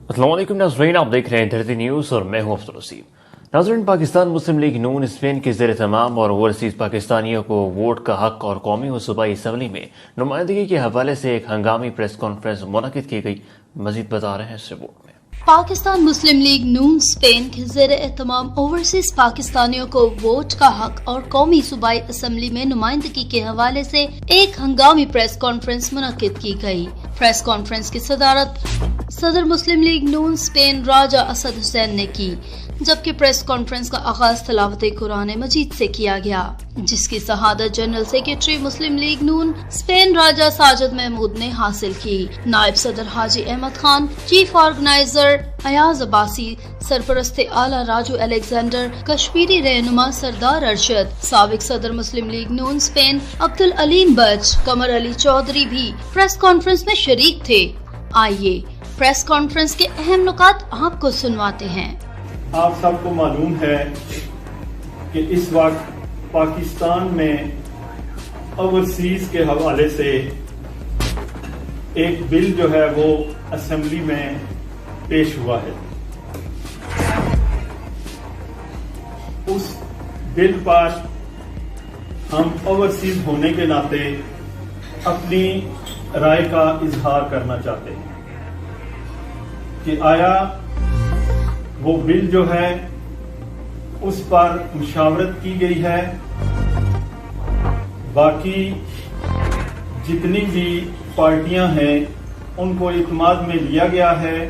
السلام علیکم ناظرین، آپ دیکھ رہے ہیں دھرتی نیوز اور میں ہوں افضل رسیم۔ ناظرین، پاکستان مسلم لیگ نون اسپین کے زیر اہتمام اور اوورسیز پاکستانیوں کو ووٹ کا حق اور قومی و صوبائی اسمبلی میں نمائندگی کے حوالے سے ایک ہنگامی پریس کانفرنس منعقد کی گئی۔ مزید بتا رہے ہیں اس رپورٹ میں۔ پاکستان مسلم لیگ نون اسپین کے زیر اہتمام اوورسیز پاکستانیوں کو ووٹ کا حق اور قومی صوبائی اسمبلی میں نمائندگی کے حوالے سے ایک ہنگامی پریس کانفرنس منعقد کی گئی۔ پریس کانفرنس کی صدارت صدر مسلم لیگ نون اسپین راجہ اسد حسین نے کی، جبکہ پریس کانفرنس کا آغاز تلاوت قرآن مجید سے کیا گیا، جس کی شہادت جنرل سیکریٹری مسلم لیگ نون اسپین راجہ ساجد محمود نے حاصل کی۔ نائب صدر حاجی احمد خان، چیف آرگنائزر ایاز عباسی، سرپرست اعلیٰ راجو الیگزینڈر، کشمیری رہنما سردار ارشد، سابق صدر مسلم لیگ نون اسپین عبدالعلیم بچ، قمر علی چودھری بھی پریس کانفرنس میں شریک تھے۔ آئیے پریس کانفرنس کے اہم نکات آپ کو سنواتے ہیں۔ آپ سب کو معلوم ہے کہ اس وقت پاکستان میں اوورسیز کے حوالے سے ایک بل جو ہے وہ اسمبلی میں پیش ہوا ہے۔ اس بل پر ہم اوورسیز ہونے کے ناطے اپنی رائے کا اظہار کرنا چاہتے ہیں کہ آیا وہ بل جو ہے اس پر مشاورت کی گئی ہے، باقی جتنی بھی پارٹیاں ہیں ان کو اعتماد میں لیا گیا ہے،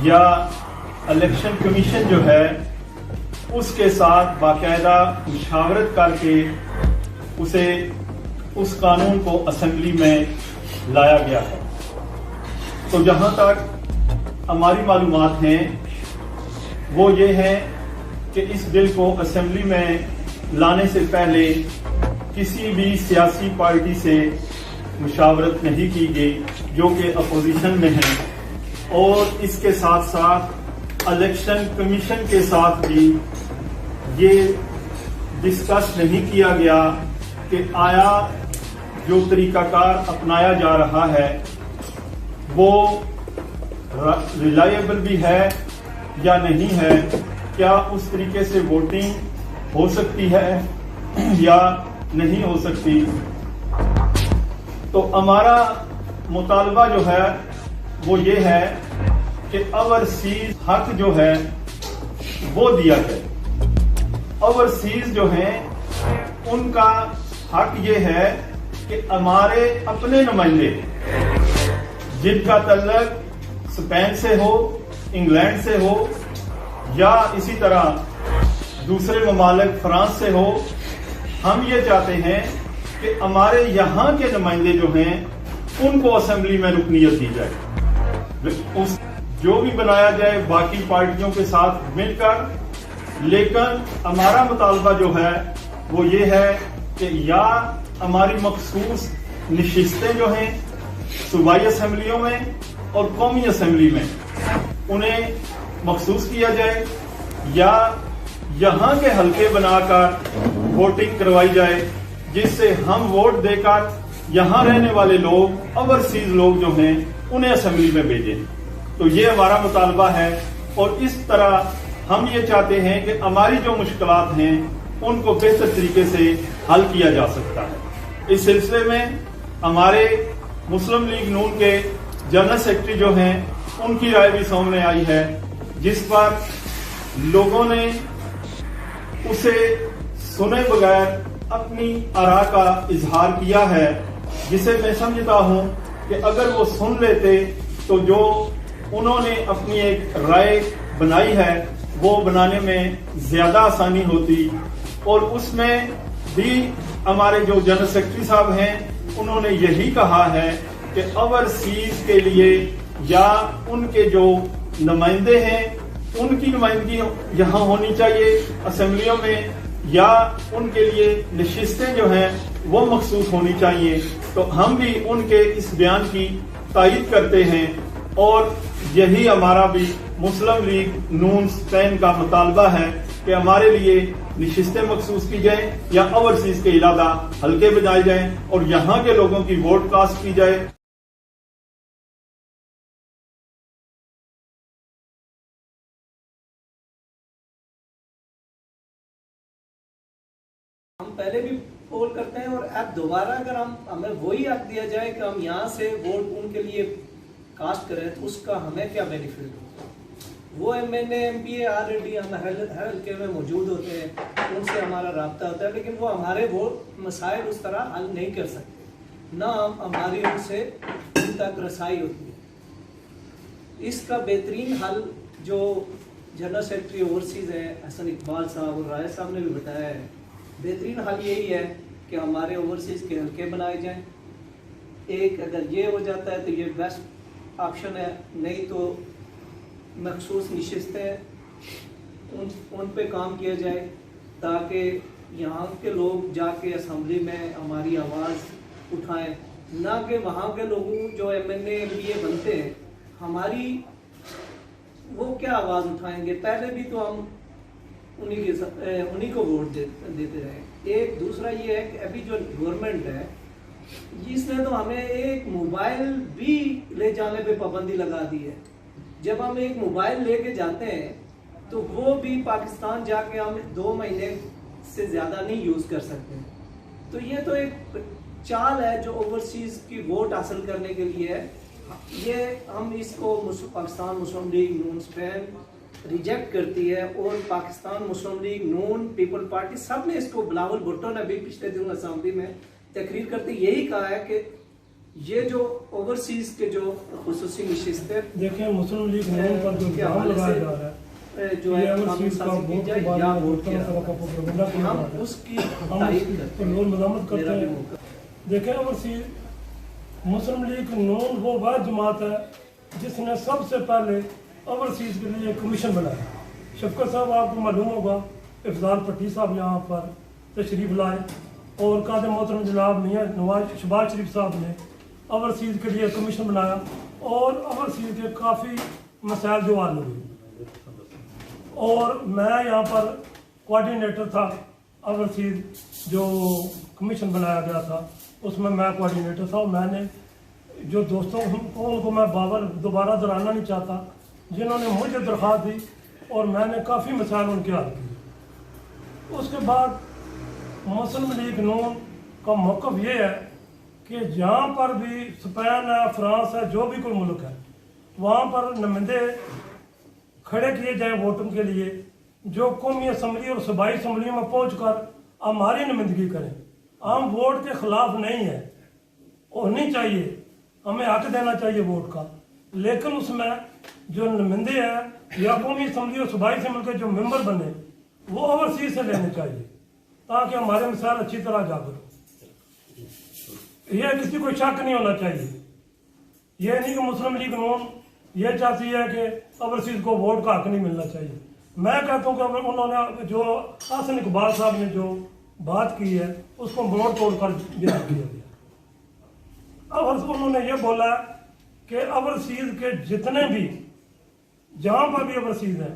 یا الیکشن کمیشن جو ہے اس کے ساتھ باقاعدہ مشاورت کر کے اس قانون کو اسمبلی میں لایا گیا ہے۔ تو جہاں تک ہماری معلومات ہیں وہ یہ ہے کہ اس بل کو اسمبلی میں لانے سے پہلے کسی بھی سیاسی پارٹی سے مشاورت نہیں کی گئی جو کہ اپوزیشن میں ہے، اور اس کے ساتھ ساتھ الیکشن کمیشن کے ساتھ بھی یہ ڈسکس نہیں کیا گیا کہ آیا جو طریقہ کار اپنایا جا رہا ہے وہ ریلائبل بھی ہے یا نہیں ہے، کیا اس طریقے سے ووٹنگ ہو سکتی ہے یا نہیں ہو سکتی۔ تو ہمارا مطالبہ جو ہے وہ یہ ہے کہ اوورسیز حق جو ہے وہ دیا جائے۔ اوورسیز جو ہیں ان کا حق یہ ہے کہ ہمارے اپنے نمائندے جن کا تعلق اسپین سے ہو، انگلینڈ سے ہو، یا اسی طرح دوسرے ممالک فرانس سے ہو، ہم یہ چاہتے ہیں کہ ہمارے یہاں کے نمائندے جو ہیں ان کو اسمبلی میں رکنیت دی جائے، جو بھی بنایا جائے باقی پارٹیوں کے ساتھ مل کر۔ لیکن ہمارا مطالبہ جو ہے وہ یہ ہے کہ یا ہماری مخصوص نشستیں جو ہیں صوبائی اسمبلیوں میں اور قومی اسمبلی میں انہیں مخصوص کیا جائے، یا یہاں کے حلقے بنا کر ووٹنگ کروائی جائے، جس سے ہم ووٹ دے کر یہاں رہنے والے لوگ، اوورسیز لوگ جو ہیں انہیں اسمبلی میں بھیجیں۔ تو یہ ہمارا مطالبہ ہے، اور اس طرح ہم یہ چاہتے ہیں کہ ہماری جو مشکلات ہیں ان کو بہتر طریقے سے حل کیا جا سکتا ہے۔ اس سلسلے میں ہمارے مسلم لیگ نون کے جنرل سیکریٹری جو ہیں ان کی رائے بھی سامنے آئی ہے، جس پر لوگوں نے اسے سنے بغیر اپنی آراء کا اظہار کیا ہے، جسے میں سمجھتا ہوں کہ اگر وہ سن لیتے تو جو انہوں نے اپنی ایک رائے بنائی ہے وہ بنانے میں زیادہ آسانی ہوتی، اور اس میں بھی ہمارے جو جنرل سیکریٹری صاحب ہیں انہوں نے یہی کہا ہے کہ اوورسیز کے لیے یا ان کے جو نمائندے ہیں ان کی نمائندگی یہاں ہونی چاہیے اسمبلیوں میں، یا ان کے لیے نشستیں جو ہیں وہ مخصوص ہونی چاہیے۔ تو ہم بھی ان کے اس بیان کی تائید کرتے ہیں، اور یہی ہمارا بھی مسلم لیگ نون اسپین کا مطالبہ ہے کہ ہمارے لیے نشستیں مخصوص کی جائیں یا اوورسیز کے علاوہ حلقے بنائے جائیں اور یہاں کے لوگوں کی ووٹ کاسٹ کی جائے۔ ہم پہلے بھی پول کرتے ہیں اور اب دوبارہ اگر ہمیں وہی حق دیا جائے کہ ہم یہاں سے ووٹ ان کے لیے کاسٹ کریں تو اس کا ہمیں کیا بینیفٹ ہوگا؟ وہ M N A M P A already ہم ہر حلقے میں موجود ہوتے ہیں, ان سے ہمارا رابطہ ہوتا ہے, لیکن وہ ہمارے وہ مسائل اس طرح حل نہیں کر سکتے, نہ ہماری ان سے ان تک رسائی ہوتی ہے. اس کا بہترین حل جو جنرل سیکرٹری اوورسیز ہیں حسن اقبال صاحب اور رائے صاحب نے بھی بتایا ہے, بہترین حل یہی ہے کہ ہمارے اوورسیز کے حلقے بنائے جائیں. ایک اگر یہ ہو جاتا ہے تو یہ بیسٹ آپشن ہے, نہیں تو مخصوص نشستیں ان پہ کام کیا جائے تاکہ یہاں کے لوگ جا کے اسمبلی میں ہماری آواز اٹھائیں, نہ کہ وہاں کے لوگوں جو M N A M P A بنتے ہیں ہماری وہ کیا آواز اٹھائیں گے. پہلے بھی تو ہم انہی کو ووٹ دیتے رہے. ایک دوسرا یہ ہے کہ ابھی جو گورنمنٹ ہے اس نے تو ہمیں ایک موبائل بھی لے جانے پہ پابندی لگا دی ہے. جب ہم ایک موبائل لے کے جاتے ہیں تو وہ بھی پاکستان جا کے ہم 2 مہینے سے زیادہ نہیں یوز کر سکتے. تو یہ تو ایک چال ہے جو اوورسیز کی ووٹ حاصل کرنے کے لیے ہے. یہ ہم اس کو پاکستان مسلم لیگ نون اسپین ریجیکٹ کرتی ہے, اور پاکستان مسلم لیگ نون پیپل پارٹی سب نے اس کو, بلاول بھٹو نے بھی پچھلے دنوں اسمبلی میں تقریر کرتے یہی کہا ہے کہ یہ جو اوورسیز کے جو خصوصی نشستیں دیکھیں مسلم لیگ نون پر جو الزام لگایا جا رہا ہے جو ہے اوورسیز کا ووٹ کے بعد ہم اس کی مذمت کرتے ہیں. دیکھیں اوورسیز مسلم لیگ نون وہ واحد جماعت ہے جس نے سب سے پہلے اوورسیز کے لیے کمیشن بنایا. شفقت صاحب آپ کو معلوم ہوگا, افضال پٹی صاحب یہاں پر تشریف لائے, اور قاضی محترم جناب میاں نواز شہباز شریف صاحب نے اوورسیز کے لیے کمیشن بنایا, اور اوورسیز کے کافی مسائل جو حل ہوئے. اور میں یہاں پر کوآرڈینیٹر تھا اوورسیز جو کمیشن بنایا گیا تھا, اس میں کوآرڈینیٹر تھا. اور میں نے جو دوستوں کو ان کو میں دوبارہ دہرانا نہیں چاہتا جنہوں نے مجھے درخواست دی, اور میں نے کافی مسائل ان کے حل کیے. اس کے بعد مسلم لیگ نون کا موقف یہ ہے کہ جہاں پر بھی اسپین ہے, فرانس ہے, جو بھی کوئی ملک ہے, وہاں پر نمائندے کھڑے کیے جائیں ووٹنگ کے لیے جو قومی اسمبلی اور صوبائی اسمبلیوں میں پہنچ کر ہماری نمائندگی کریں. ہم ووٹ کے خلاف نہیں ہیں, ہونی چاہیے, ہمیں حق دینا چاہیے ووٹ کا, لیکن اس میں جو نمائندے ہیں یا قومی اسمبلی اور صوبائی اسمبلی کے جو ممبر بنے وہ اوورسیز سے لینے چاہیے تاکہ ہمارے مسائل اچھی طرح جاگر ہو. یہ کسی کو شک نہیں ہونا چاہیے. یہ نہیں کہ مسلم لیگ نون یہ چاہتی ہے کہ اوورسیز کو ووٹ کا حق نہیں ملنا چاہیے. میں کہتا ہوں کہ انہوں نے جو حسن اقبال صاحب نے جو بات کی ہے اس کو موڑ توڑ کر بیان کیا گیا. اب انہوں نے یہ بولا کہ اوورسیز کے جتنے بھی جہاں پر بھی اوورسیز ہیں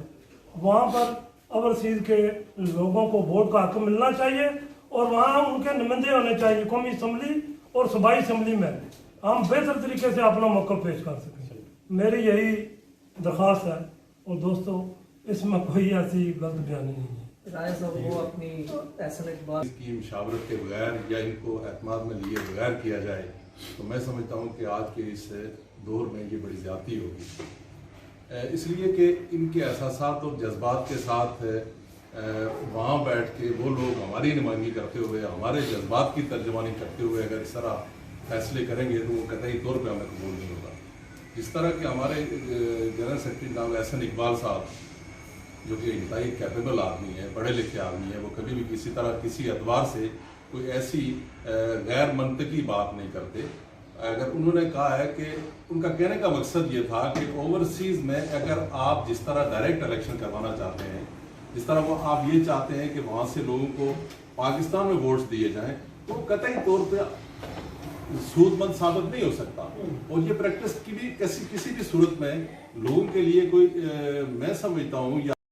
وہاں پر اوورسیز کے لوگوں کو ووٹ کا حق ملنا چاہیے, اور وہاں ان کے نمائندے ہونے چاہیے قومی اسمبلی اور صوبائی اسمبلی میں, ہم بہتر طریقے سے اپنا موقع پیش کر سکیں. میری یہی درخواست ہے, اور دوستو اس میں کوئی ایسی غلط بیانی نہیں ہے. رائے صاحب وہ اپنی احسن اقبال کی مشاورت کے بغیر یا ان کو اعتماد میں لیے بغیر کیا جائے تو میں سمجھتا ہوں کہ آج کے اس دور میں یہ بڑی زیادتی ہوگی. اس لیے کہ ان کے احساسات اور جذبات کے ساتھ وہاں بیٹھ کے وہ لوگ ہماری نمائندگی کرتے ہوئے ہمارے جذبات کی ترجمانی کرتے ہوئے اگر اس طرح فیصلے کریں گے تو وہ قطعی طور پہ ہمیں قبول نہیں ہوگا. جس طرح کہ ہمارے جنرل سیکرٹری جناب احسن اقبال صاحب جو کہ انتہائی کیپیبل آدمی ہے, پڑھے لکھے آدمی ہے, وہ کبھی بھی کسی طرح کسی اعتبار سے کوئی ایسی غیر منطقی بات نہیں کرتے. اگر انہوں نے کہا ہے کہ ان کا کہنے کا مقصد یہ تھا کہ اوورسیز میں اگر آپ جس طرح ڈائریکٹ الیکشن کروانا چاہتے ہیں, جس طرح وہ آپ یہ چاہتے ہیں کہ وہاں سے لوگوں کو پاکستان میں ووٹس دیے جائیں, تو قطعی طور پہ سود مند ثابت نہیں ہو سکتا. اور یہ پریکٹس کی بھی کسی بھی صورت میں لوگوں کے لیے کوئی میں سمجھتا ہوں یا